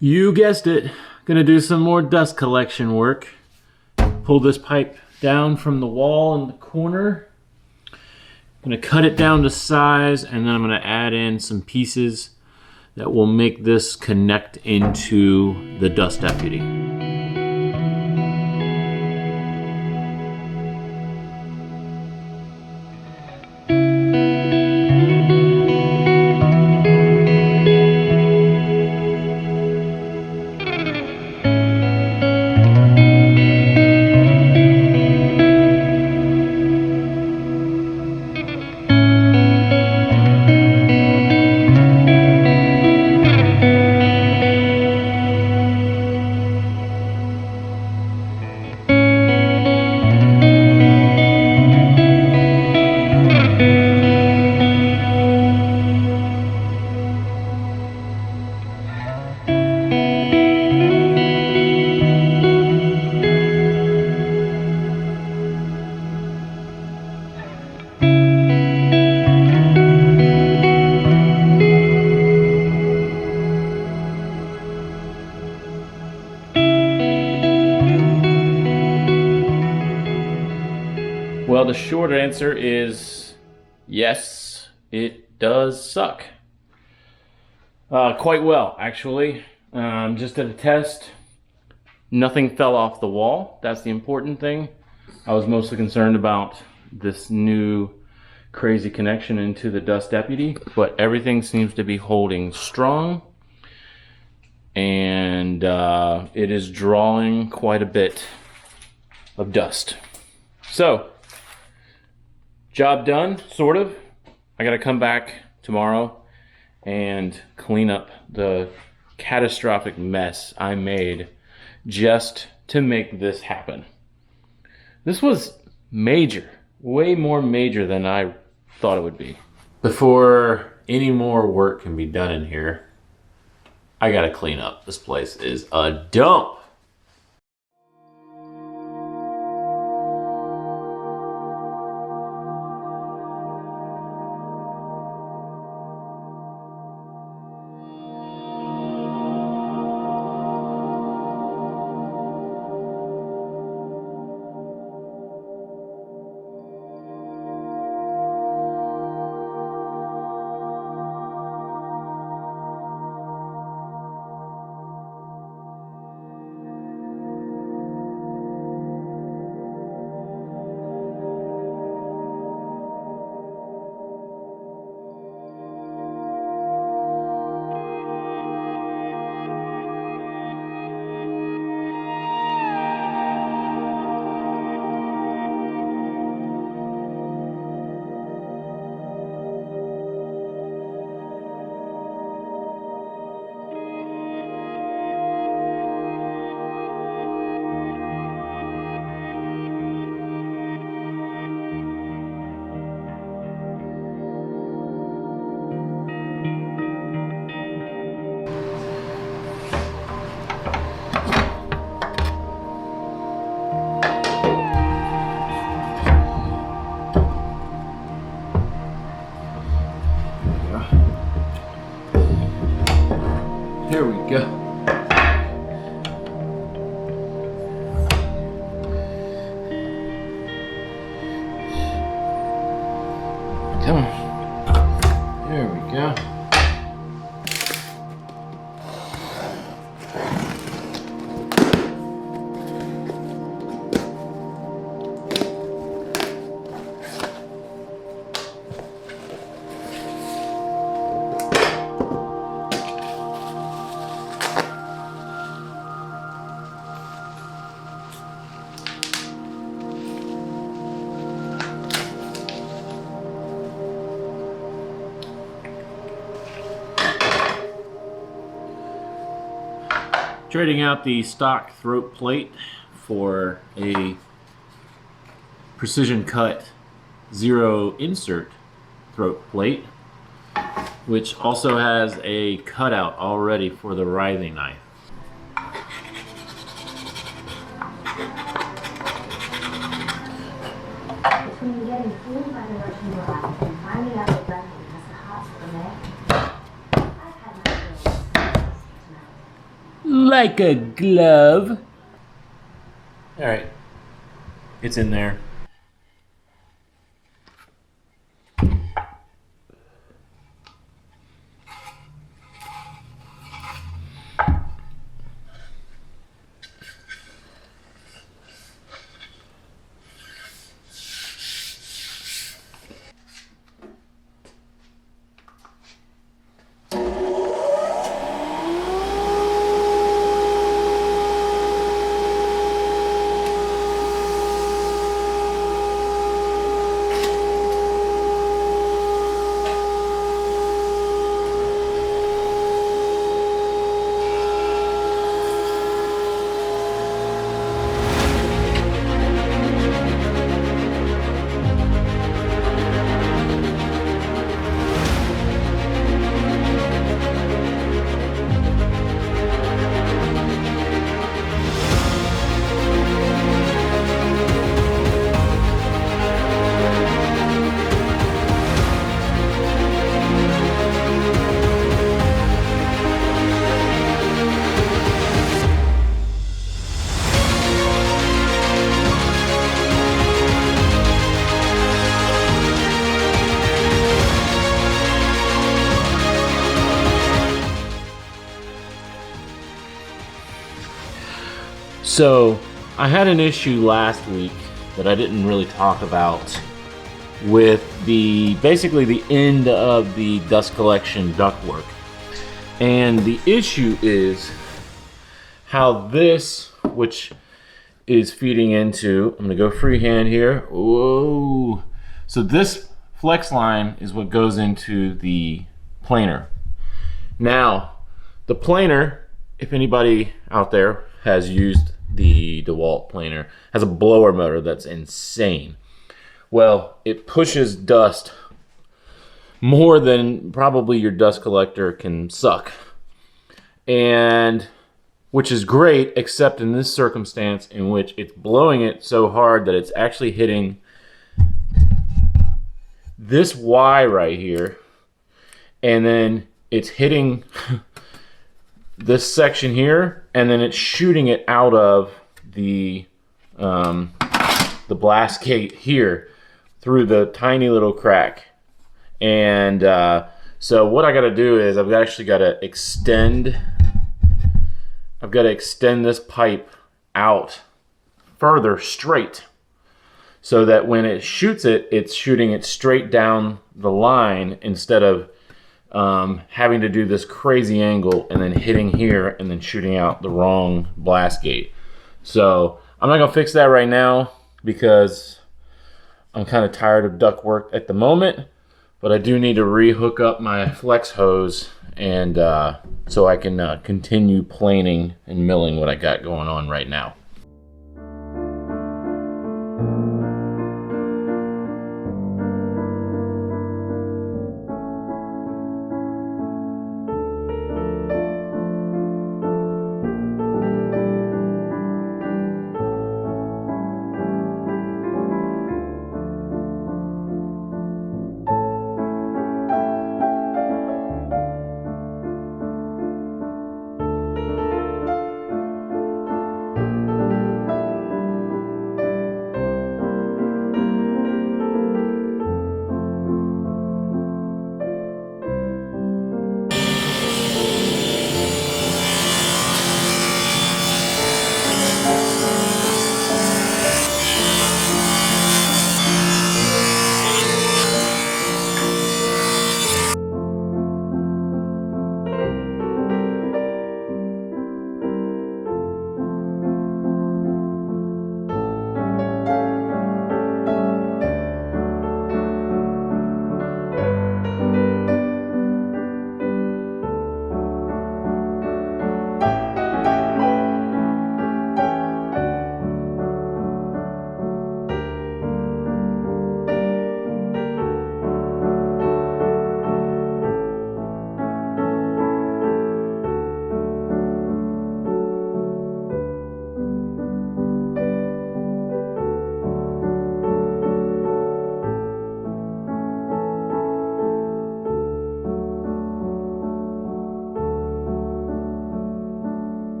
You guessed it, gonna do some more dust collection work. Pull this pipe down from the wall in the corner. Gonna cut it down to size, and then I'm gonna add in some pieces that will make this connect into the dust deputy. Well, the short answer is yes, it does suck. Quite well, actually. Just did a test. Nothing fell off the wall. That's the important thing. I was mostly concerned about this new crazy connection into the dust deputy, but everything seems to be holding strong. And it is drawing quite a bit of dust. So, job done, sort of. I gotta come back tomorrow and clean up the catastrophic mess I made just to make this happen. This was major, way more major than I thought it would be. Before any more work can be done in here, I gotta clean up. This place is a dump. Here we go. Come on. There we go. Trading out the stock throat plate for a precision cut zero insert throat plate, which also has a cutout already for the writhing knife. Between getting fooled by the Russian roulette and finding out that Bethany has the hots for the neck, I've had my fill of tonight. like a glove. All right, it's in there. So, I had an issue last week that I didn't really talk about with basically the end of the dust collection ductwork. And the issue is how this, which is feeding into, I'm gonna go freehand here. Whoa. So this flex line is what goes into the planer. Now, the planer, if anybody out there has used the DeWalt planer, has a blower motor that's insane. Well, it pushes dust more than probably your dust collector can suck. And which is great, except in this circumstance in which it's blowing it so hard that it's actually hitting this Y right here, and then it's hitting this section here, and then it's shooting it out of the blast gate here through the tiny little crack. And so what I got to do is I've actually got to extend this pipe out further straight, so that when it shoots it, it's shooting it straight down the line instead of having to do this crazy angle and then hitting here and then shooting out the wrong blast gate. So I'm not gonna fix that right now because I'm kind of tired of duct work at the moment, but I do need to re-hook up my flex hose and so I can continue planing and milling what I got going on right now.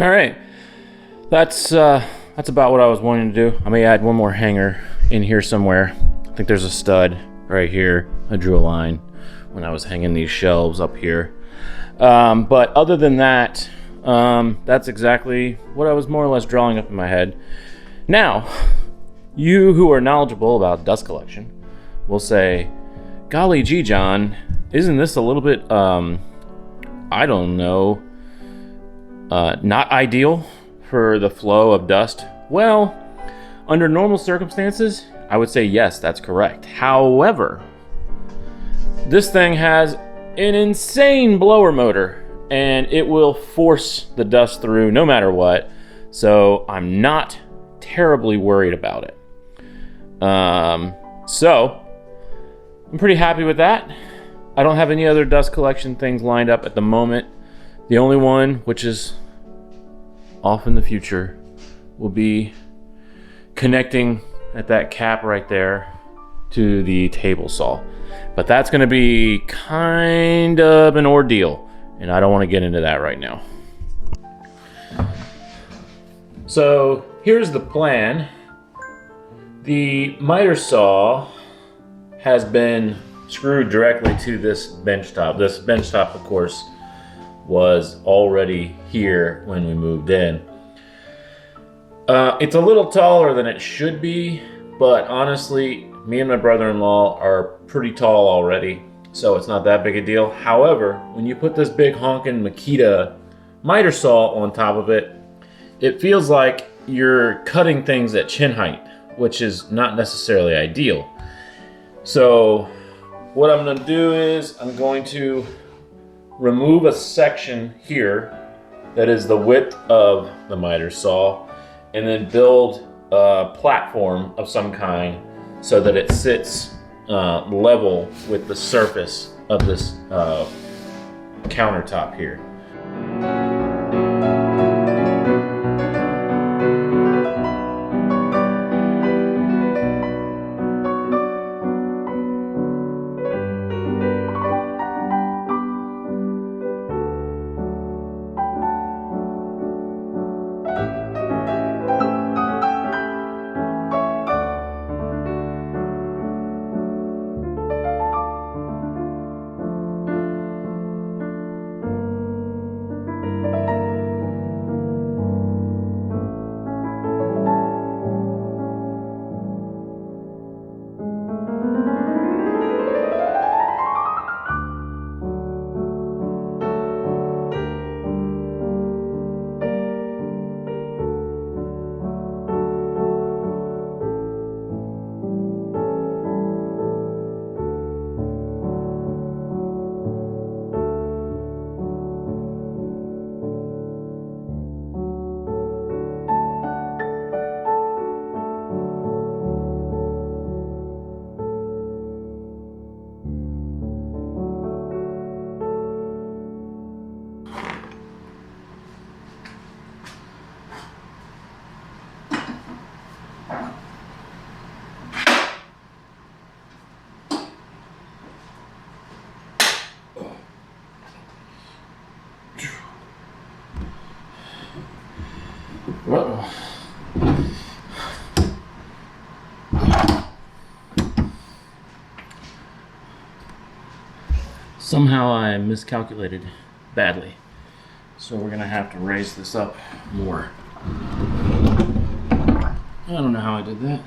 All right, that's about what I was wanting to do. I may add one more hanger in here somewhere. I think there's a stud right here. I drew a line when I was hanging these shelves up here. But other than that, that's exactly what I was more or less drawing up in my head. Now, you who are knowledgeable about dust collection will say, golly gee, John, isn't this a little bit, I don't know, not ideal for the flow of dust? Well, under normal circumstances, I would say yes, that's correct. However, this thing has an insane blower motor and it will force the dust through no matter what. So I'm not terribly worried about it. So I'm pretty happy with that. I don't have any other dust collection things lined up at the moment. The only one, which is off in the future, will be connecting at that cap right there to the table saw. But that's going to be kind of an ordeal, and I don't want to get into that right now. So here's the plan. The miter saw has been screwed directly to this bench top. This bench top, of course, was already here when we moved in. It's a little taller than it should be, but honestly, me and my brother-in-law are pretty tall already, so it's not that big a deal. However, when you put this big honkin' Makita miter saw on top of it, it feels like you're cutting things at chin height, which is not necessarily ideal. So what I'm going to do is I'm going to remove a section here that is the width of the miter saw, and then build a platform of some kind so that it sits level with the surface of this countertop here. Uh-oh. Somehow I miscalculated badly, so we're gonna have to raise this up more. I don't know how I did that.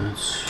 Let's